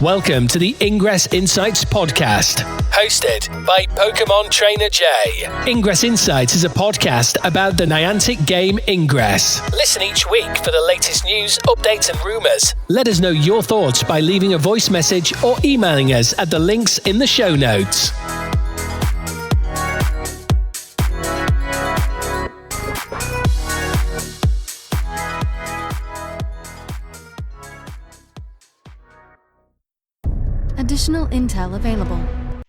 Welcome to the Ingress Insights podcast, hosted by Pokemon Trainer J. Ingress Insights is a podcast about the Niantic game Ingress. Listen each week for the latest news, updates and rumours. Let us know your thoughts by leaving a voice message or emailing us at the links in the show notes. Additional intel available.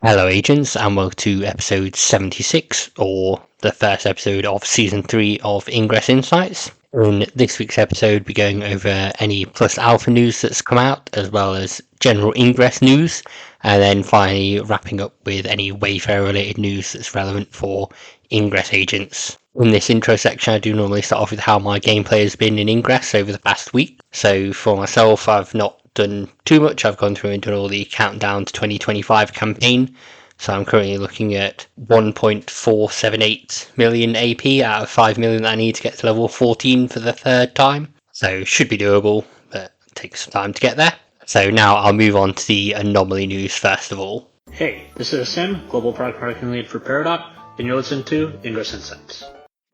Hello agents, and welcome to episode 76, or the first episode of season 3 of Ingress Insights. In this week's episode, we're going over any plus alpha news that's come out, as well as general Ingress news, and then finally wrapping up with any Wayfarer related news that's relevant for Ingress agents. In this intro section, I do normally start off with how my gameplay has been in Ingress over the past week. So for myself, I've not done too much. I've gone through and done all the countdown to 2025 campaign. So I'm currently looking at 1.478 million AP out of 5 million that I need to get to level 14 for the third time. So should be doable, but it takes some time to get there. So now I'll move on to the anomaly news first of all. Hey, this is Sim, Global Product Marketing Lead for Peridot, and you're listening to Ingress Insights.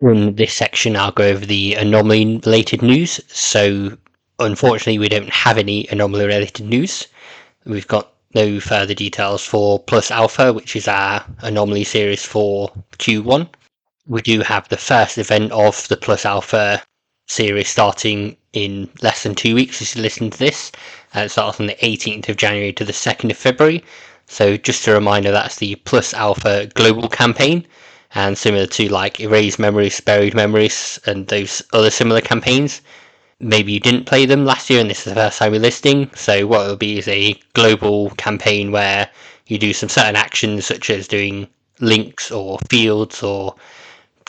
In this section, I'll go over the anomaly related news. So unfortunately, we don't have any anomaly related news. We've got no further details for Plus Alpha, which is our anomaly series for Q1. We do have the first event of the Plus Alpha series starting in less than 2 weeks as you listen to this. It starts on the 18th of January to the 2nd of February. So just a reminder, that's the Plus Alpha global campaign. And similar to like Erased Memories, Buried Memories, and those other similar campaigns, maybe you didn't play them last year and this is the first time you're listening. So what it'll be is a global campaign where you do some certain actions such as doing links or fields or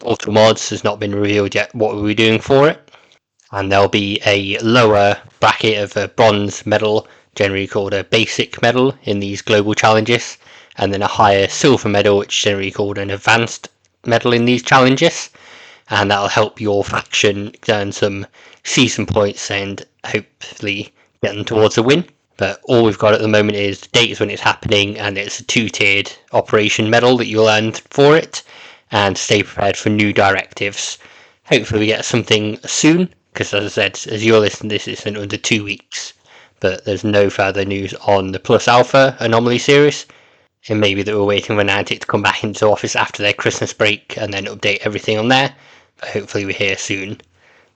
auto mods. Has not been revealed yet what we'll be doing for it. And there'll be a lower bracket of a bronze medal, generally called a basic medal in these global challenges, and then a higher silver medal, which is generally called an advanced medal in these challenges. And that'll help your faction earn some season points and hopefully get them towards a win. But all we've got at the moment is the dates when it's happening, and it's a 2-tiered operation medal that you'll earn for it, and stay prepared for new directives. Hopefully we get something soon, because as I said, as you're listening to this, it's in under 2 weeks. But there's no further news on the Plus Alpha Anomaly series. It may be that we're waiting for Niantic to come back into office after their Christmas break and then update everything on there. But hopefully we're here soon.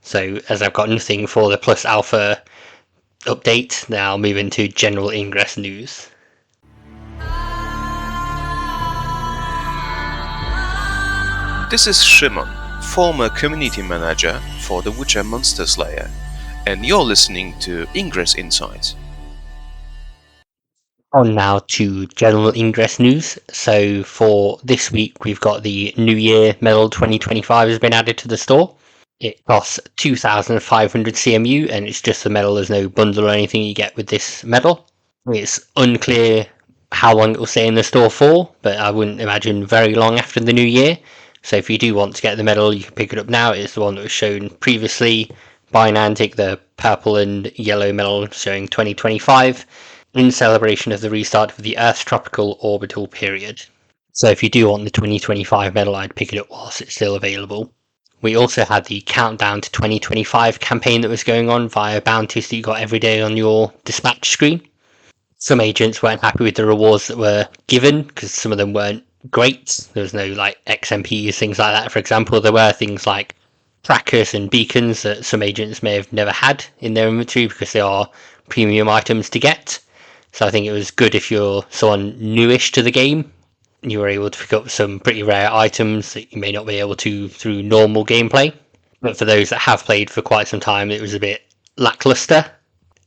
So as I've got nothing for the Plus Alpha update, now I'll move into general Ingress news. This is Shimon, former community manager for the Witcher Monster Slayer, and you're listening to Ingress Insights. On now to general Ingress news. So for this week, we've got the New Year Medal 2025 has been added to the store. It costs 2,500 CMU, and it's just the medal. There's no bundle or anything you get with this medal. It's unclear how long it will stay in the store for, but I wouldn't imagine very long after the new year. So if you do want to get the medal, you can pick it up now. It's the one that was shown previously by Niantic, the purple and yellow medal showing 2025. In celebration of the restart of the Earth's tropical orbital period. So if you do want the 2025 medal, I'd pick it up whilst it's still available. We also had the countdown to 2025 campaign that was going on via bounties that you got every day on your dispatch screen. Some agents weren't happy with the rewards that were given because some of them weren't great. There was no like XMPs, things like that. For example, there were things like trackers and beacons that some agents may have never had in their inventory because they are premium items to get. So I think it was good if you're someone newish to the game, you were able to pick up some pretty rare items that you may not be able to through normal gameplay. But for those that have played for quite some time, it was a bit lackluster.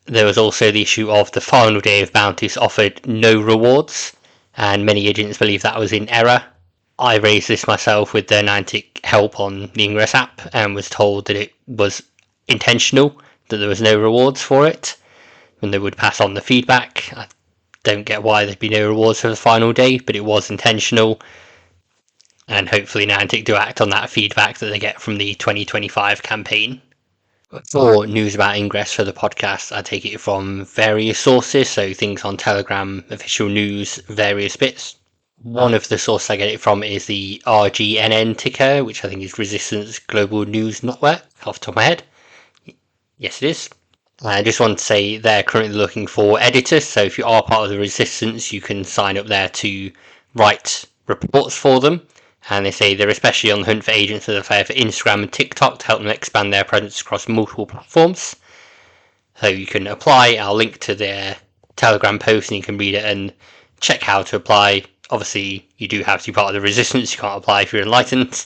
There was also the issue of the final day of bounties offered no rewards, and many agents believe that was in error. I raised this myself with the Niantic help on the Ingress app and was told that it was intentional, that there was no rewards for it. And they would pass on the feedback. I don't get why there'd be no rewards for the final day, but it was intentional. And hopefully Niantic do act on that feedback that they get from the 2025 campaign. For news about Ingress for the podcast, I take it from various sources, so things on Telegram, official news, various bits. One of the sources I get it from is the RGNN ticker, which I think is Resistance Global News Network, off the top of my head. Yes, it is. I just want to say they're currently looking for editors, so if you are part of the Resistance, you can sign up there to write reports for them. And they say they're especially on the hunt for agents that are fair for Instagram and TikTok to help them expand their presence across multiple platforms. So you can apply. I'll link to their Telegram post and you can read it and check how to apply. Obviously, you do have to be part of the Resistance. You can't apply if you're enlightened.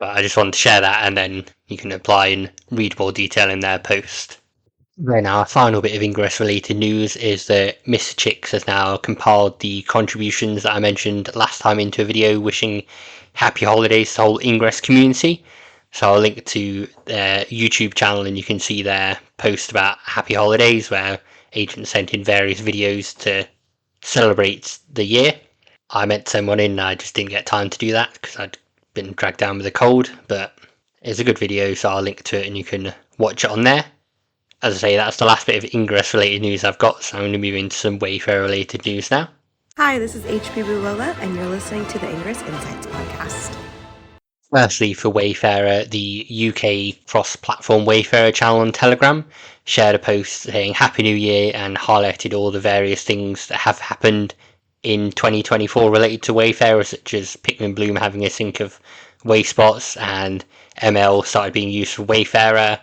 But I just wanted to share that, and then you can apply and read more detail in their post. Then our final bit of Ingress related news is that Mr. Chicks has now compiled the contributions that I mentioned last time into a video wishing happy holidays to the whole Ingress community. So I'll link to their YouTube channel and you can see their post about happy holidays where agents sent in various videos to celebrate the year. I meant to send one in and I just didn't get time to do that because I'd been dragged down with a cold, but it's a good video, so I'll link to it and you can watch it on there. As I say, that's the last bit of Ingress related news I've got, so I'm going to move into some Wayfarer related news now. Hi, this is HP Lola, and you're listening to the Ingress Insights podcast. Firstly, for Wayfarer, the UK cross-platform Wayfarer channel on Telegram shared a post saying Happy New Year and highlighted all the various things that have happened in 2024 related to Wayfarer, such as Pikmin Bloom having a sync of Wayspots and ML started being used for Wayfarer,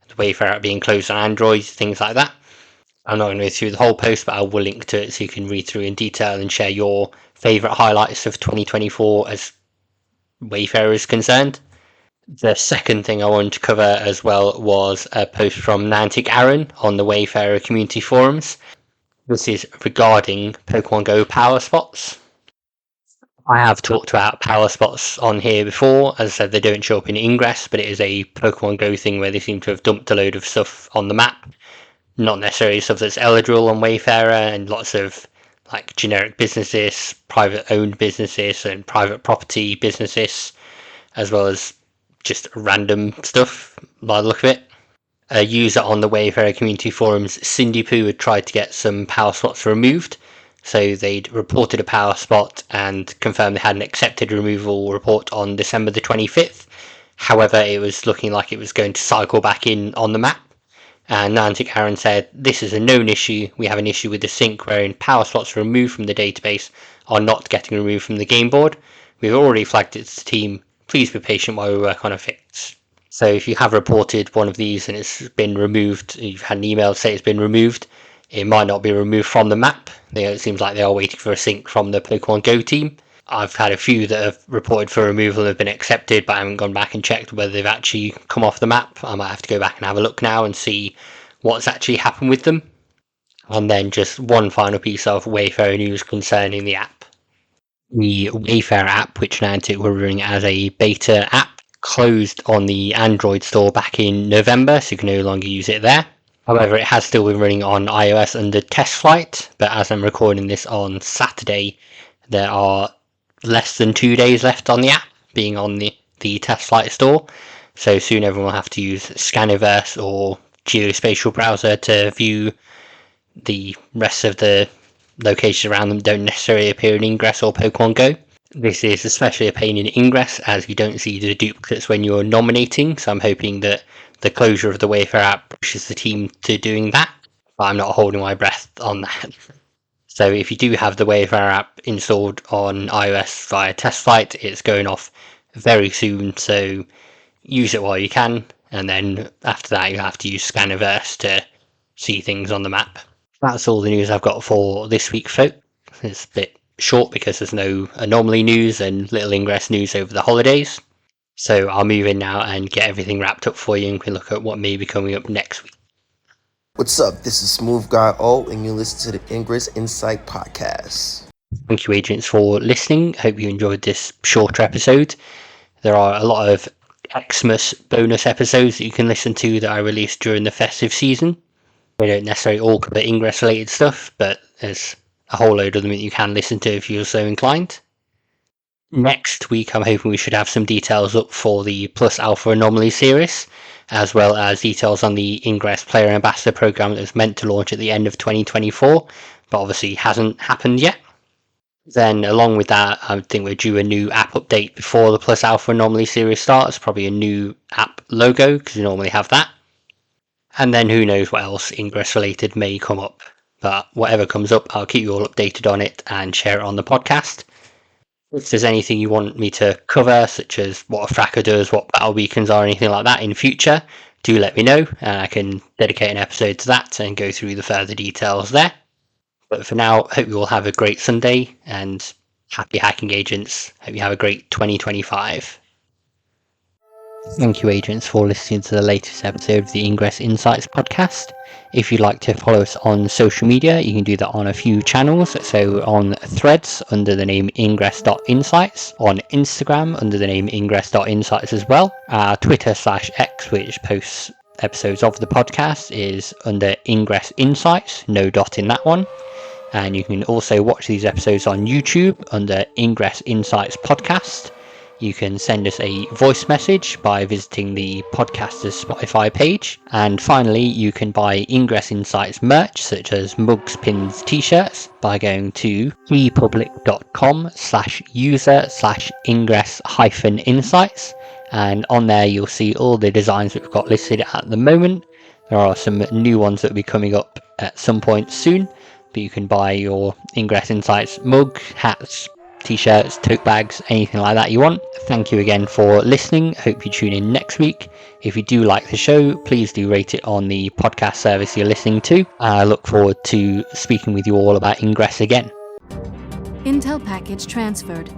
the Wayfarer app being closed on Android, things like that. I'm not going to go through the whole post, but I will link to it so you can read through in detail and share your favourite highlights of 2024 as Wayfarer is concerned. The second thing I wanted to cover as well was a post from Niantic Aaron on the Wayfarer community forums. This is regarding Pokemon Go Power Spots. I have talked about Power Spots on here before. As I said, they don't show up in Ingress, but it is a Pokemon Go thing where they seem to have dumped a load of stuff on the map. Not necessarily stuff that's eligible on Wayfarer, and lots of like generic businesses, private owned businesses and private property businesses, as well as just random stuff by the look of it. A user on the Wayfarer community forums, Cindy Poo, had tried to get some power spots removed. So they'd reported a power spot and confirmed they had an accepted removal report on December the 25th. However, it was looking like it was going to cycle back in on the map. And Niantic Aaron said, "This is a known issue. We have an issue with the sync wherein power slots removed from the database are not getting removed from the game board. We've already flagged it to the team. Please be patient while we work on a fix." So if you have reported one of these and it's been removed, you've had an email to say it's been removed, it might not be removed from the map. It seems like they are waiting for a sync from the Pokemon Go team. I've had a few that have reported for removal and have been accepted, but I haven't gone back and checked whether they've actually come off the map. I might have to go back and have a look now and see what's actually happened with them. And then just one final piece of Wayfarer news concerning the app. The Wayfarer app, which Niantic were running as a beta app, closed on the Android store back in November, so you can no longer use it there. However, it has still been running on iOS under test flight, but as I'm recording this on Saturday, there are less than 2 days left on the app being on the test flight store. So soon everyone will have to use Scaniverse or Geospatial Browser to view the rest of the locations around them don't necessarily appear in Ingress or Pokemon Go. This is especially a pain in Ingress as you don't see the duplicates when you're nominating, so I'm hoping that the closure of the Wayfarer app pushes the team to doing that, but I'm not holding my breath on that. So if you do have the Wayfarer app installed on iOS via test flight, it's going off very soon, so use it while you can, and then after that you have to use Scaniverse to see things on the map. That's all the news I've got for this week, folk. It's a bit short because there's no Anomaly news and little Ingress news over the holidays. So I'll move in now and get everything wrapped up for you and we can look at what may be coming up next week. What's up? This is Smooth Guy O, and you listen to the Ingress Insight podcast. Thank you, agents, for listening. Hope you enjoyed this shorter episode. There are a lot of Xmas bonus episodes that you can listen to that I released during the festive season. They don't necessarily all cover Ingress related stuff, but there's a whole load of them that you can listen to if you're so inclined. Next week, I'm hoping we should have some details up for the Plus Alpha Anomaly series. as well as details on the Ingress Player Ambassador program that was meant to launch at the end of 2024, but obviously hasn't happened yet. Then along with that, I think we're due a new app update before the Plus Alpha Anomaly series starts, probably a new app logo, because we normally have that. And then who knows what else Ingress related may come up. But whatever comes up, I'll keep you all updated on it and share it on the podcast. If there's anything you want me to cover, such as what a fracker does, what battle beacons are, anything like that in future, do let me know, and I can dedicate an episode to that and go through the further details there. But for now, hope you all have a great Sunday, and happy hacking agents. Hope you have a great 2025. Thank you, agents, for listening to the latest episode of the Ingress Insights podcast. If you'd like to follow us on social media, you can do that on a few channels. So on Threads under the name ingress.insights, on Instagram under the name ingress.insights as well. Twitter/X, which posts episodes of the podcast, is under Ingress Insights, no dot in that one. And you can also watch these episodes on YouTube under Ingress Insights Podcast. You can send us a voice message by visiting the podcaster's Spotify page. And finally, you can buy Ingress Insights merch, such as mugs, pins, t-shirts, by going to epublic.com/user/ingress-insights. And on there, you'll see all the designs that we've got listed at the moment. There are some new ones that will be coming up at some point soon. But you can buy your Ingress Insights mug, hats, t-shirts, tote bags, anything like that you want. Thank you again for listening. Hope you tune in next week. If you do like the show, please do rate it on the podcast service you're listening to. I look forward to speaking with you all about Ingress again. Intel package transferred.